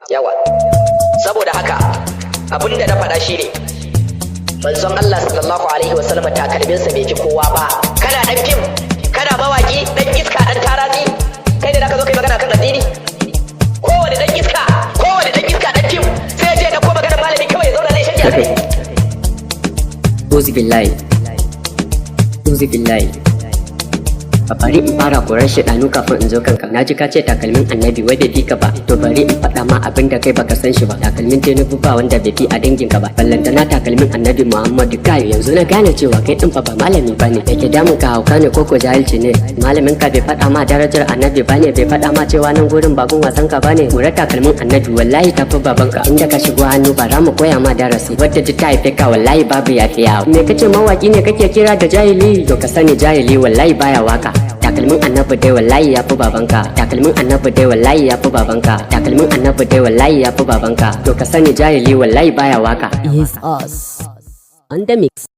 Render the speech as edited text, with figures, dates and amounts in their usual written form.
yawa. Saboda haka abinda na faɗa shine manzon Allah sallallahu alaihi wasallam takalminsa bai fi kowa ba. Kana dan fim, kana mawaki, dan iska, dan taratsi, kai da ka zo kai magana kan addini? Kowane dan iska dan fim sai je da ko magana malami kawai ya zauna zai shirya kai. Uzi billahi bari in fara korar shaidanu kafin in zo kanka. Na ji ka ce takalmin annabi wai bai fi ka ba, to bari in faɗa ma abin da kai baka san shi ba. Takalmin Tinubu ba wanda bai fi a dangin ka ba, ballantana takalmin annabi Muhammadu. Kai yanzu na gane cewa kai din fa ba malami bane. Da ke damun ka hauka ne ko jahilci ne? Malamin ka bai faɗa ma darajar annabi bane, bai faɗa ma cewa nan gurin bagun wasan ka bane. Kura takalmin annabi wallahi tafi babanka. Inda ka shigo hannu ba za mu koya ma darasi, wadda ta haife ka wallahi babu yafiya. Me kace mawaki ne kake kira da jahili? To ka sani jahili wallahi baya waka. Takalmin annabi dai wallahi ya fi babanka. Takalmin annabi dai wallahi ya fi babanka. Takalmin annabi dai wallahi ya fi babanka. To ka sani jahili wallahi baya waka. Is us on the mix.